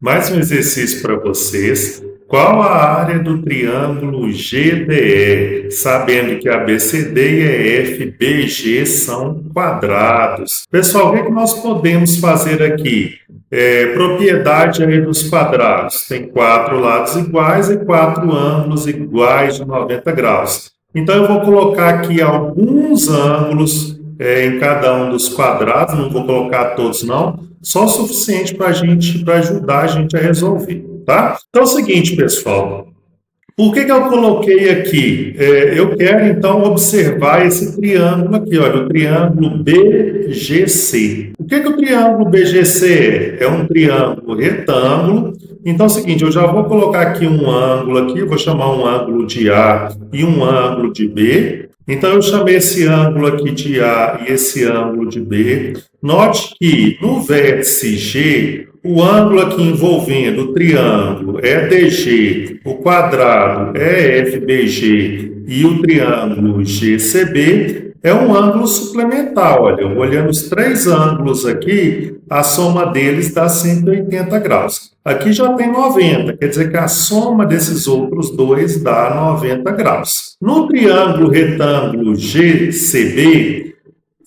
Mais um exercício para vocês. Qual a área do triângulo GDE? Sabendo que ABCD e EFBG são quadrados. Pessoal, o que nós podemos fazer aqui? Propriedade aí dos quadrados. Tem 4 lados iguais e 4 ângulos iguais de 90 graus. Então, eu vou colocar aqui alguns ângulos em cada um dos quadrados. Não vou colocar todos, não. Só o suficiente para ajudar a gente a resolver, tá? Então é o seguinte, pessoal. Por que eu coloquei aqui? Eu quero, então, observar esse triângulo aqui, olha, o triângulo BGC. O que o triângulo BGC é? É um triângulo retângulo. Então é o seguinte, eu já vou colocar aqui um ângulo aqui, vou chamar um ângulo de A e um ângulo de B. Então, eu chamei esse ângulo aqui de A e esse ângulo de B. Note que no vértice G, o ângulo aqui envolvendo o triângulo EDG, o quadrado EFBG e o triângulo GCB é um ângulo suplementar. Olha, olhando os 3 ângulos aqui, a soma deles dá 180 graus. Aqui já tem 90, quer dizer que a soma desses outros dois dá 90 graus. No triângulo retângulo GCB,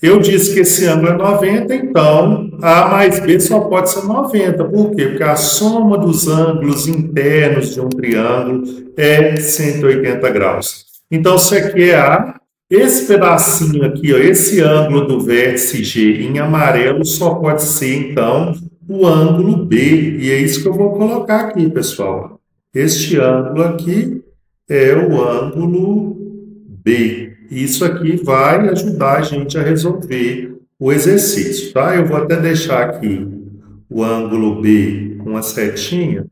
eu disse que esse ângulo é 90, então A mais B só pode ser 90. Por quê? Porque a soma dos ângulos internos de um triângulo é 180 graus. Então, se aqui é A, esse pedacinho aqui, ó, esse ângulo do vértice G em amarelo só pode ser, então, o ângulo B. E é isso que eu vou colocar aqui, pessoal. Este ângulo aqui é o ângulo B. Isso aqui vai ajudar a gente a resolver o exercício, tá? Eu vou até deixar aqui o ângulo B com a setinha.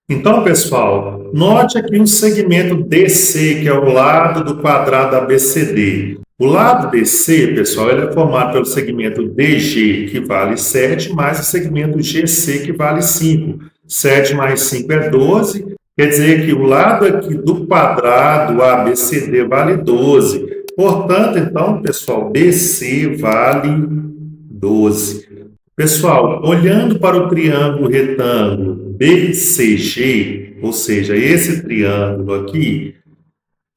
Então, pessoal, note aqui o segmento DC, que é o lado do quadrado ABCD. O lado DC, pessoal, ele é formado pelo segmento DG, que vale 7, mais o segmento GC, que vale 5. 7 mais 5 é 12, quer dizer que o lado aqui do quadrado ABCD vale 12. Portanto, então, pessoal, BC vale 12. Pessoal, olhando para o triângulo retângulo BCG, ou seja, esse triângulo aqui,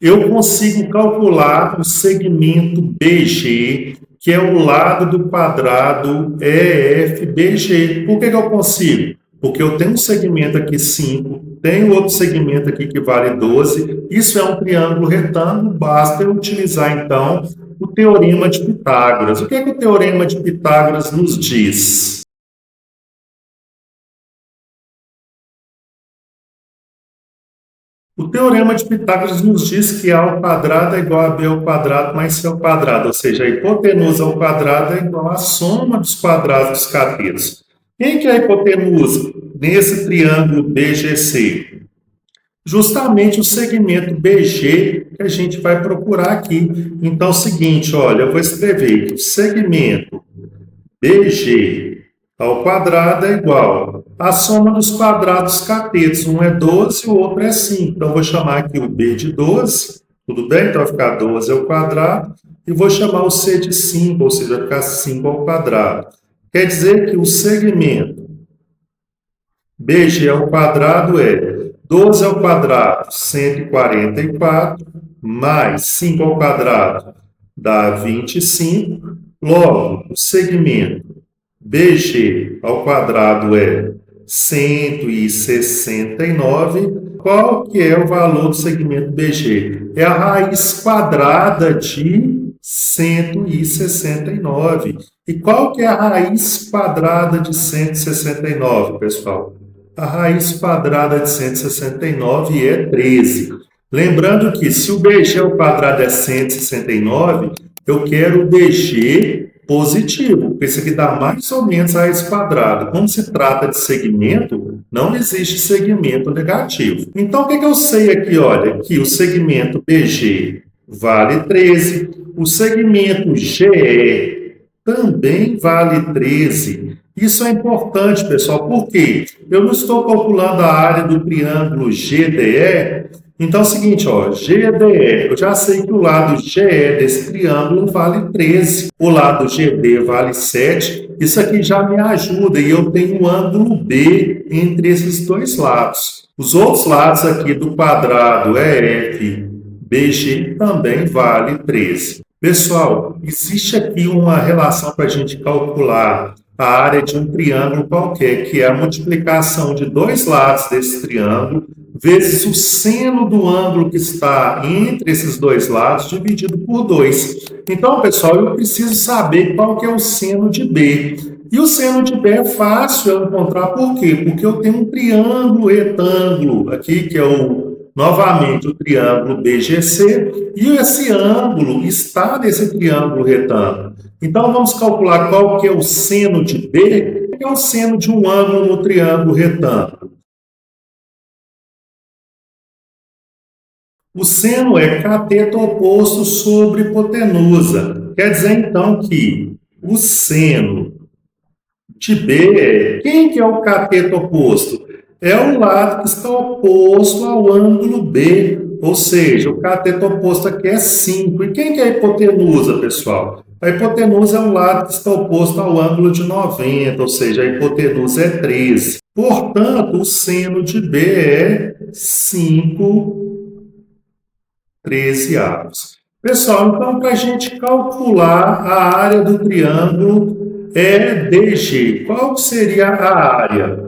eu consigo calcular o segmento BG, que é o lado do quadrado EFBG. Por que eu consigo? Porque eu tenho um segmento aqui 5, tenho outro segmento aqui que vale 12. Isso é um triângulo retângulo, basta eu utilizar, então, o Teorema de Pitágoras. O que o Teorema de Pitágoras nos diz? O Teorema de Pitágoras nos diz que A ao quadrado é igual a B ao quadrado mais C ao quadrado, ou seja, a hipotenusa ao quadrado é igual à soma dos quadrados dos catetos. Quem que é a hipotenusa nesse triângulo BGC? Justamente o segmento BG que a gente vai procurar aqui. Então é o seguinte, olha, eu vou escrever que o segmento BG ao quadrado é igual à soma dos quadrados catetos. Um é 12, o outro é 5. Então, eu vou chamar aqui o B de 12, tudo bem? Então, vai ficar 12 ao quadrado. E vou chamar o C de 5, ou seja, vai ficar 5 ao quadrado. Quer dizer que o segmento BG ao quadrado é 12 ao quadrado, 144, mais 5 ao quadrado dá 25. Logo, o segmento BG ao quadrado é 169. Qual que é o valor do segmento BG? É a raiz quadrada de 169. E qual que é a raiz quadrada de 169, pessoal? A raiz quadrada de 169 é 13. Lembrando que se o BG ao quadrado é 169, eu quero o BG positivo, porque isso aqui dá mais ou menos a raiz quadrada. Como se trata de segmento, não existe segmento negativo. Então, o que eu sei aqui? Olha, que o segmento BG vale 13, o segmento GE também vale 13. Isso é importante, pessoal, porque eu não estou calculando a área do triângulo GDE Então é o seguinte, ó, GDE, eu já sei que o lado GE desse triângulo vale 13, o lado GD vale 7, isso aqui já me ajuda e eu tenho um ângulo B entre esses dois lados. Os outros lados aqui do quadrado EF, BG também vale 13. Pessoal, existe aqui uma relação para a gente calcular a área de um triângulo qualquer, que é a multiplicação de dois lados desse triângulo vezes o seno do ângulo que está entre esses dois lados dividido por 2. Então, pessoal, eu preciso saber qual que é o seno de B. E o seno de B é fácil eu encontrar, por quê? Porque eu tenho um triângulo retângulo aqui, que é novamente o triângulo BGC, e esse ângulo está nesse triângulo retângulo. Então, vamos calcular qual que é o seno de B, que é o seno de um ângulo no triângulo retângulo. O seno é cateto oposto sobre hipotenusa. Quer dizer, então, que o seno de B, quem que é o cateto oposto? É o lado que está oposto ao ângulo B, ou seja, o cateto oposto aqui é 5. E quem que é a hipotenusa, pessoal? A hipotenusa é o lado que está oposto ao ângulo de 90, ou seja, a hipotenusa é 13. Portanto, o seno de B é 5/13. Pessoal, então, para a gente calcular a área do triângulo EDG, qual seria a área?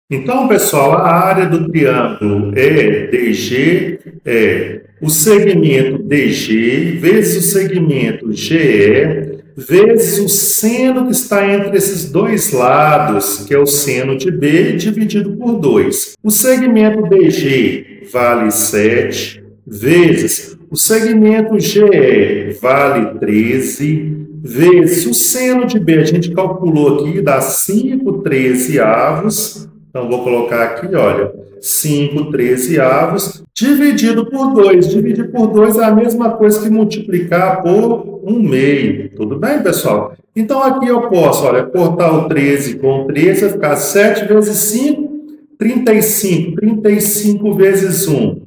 Então, pessoal, a área do triângulo EDG é o segmento DG vezes o segmento GE vezes o seno que está entre esses dois lados, que é o seno de B, dividido por 2. O segmento DG vale 7, vezes o segmento GE vale 13, vezes o seno de B, a gente calculou aqui, dá 5/13. Então, vou colocar aqui, olha, 5/13, dividido por 2. Dividir por 2 é a mesma coisa que multiplicar por 1/2. Tudo bem, pessoal? Então, aqui eu posso, olha, cortar o 13 com o 13, vai ficar 7 vezes 5, 35. 35 vezes 1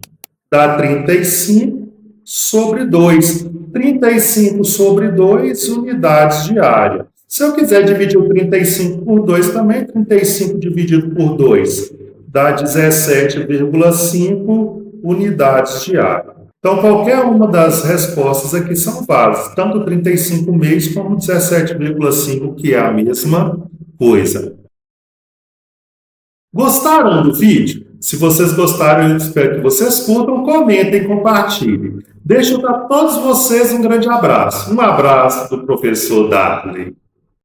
dá 35/2. 35/2 unidades de área. Se eu quiser dividir o 35 por 2 também, 35 dividido por 2 dá 17,5 unidades de área. Então, qualquer uma das respostas aqui são válidas, tanto 35/2 como 17,5, que é a mesma coisa. Gostaram do vídeo? Se vocês gostaram, eu espero que vocês curtam, comentem, compartilhem. Deixo para todos vocês um grande abraço. Um abraço do professor Darley.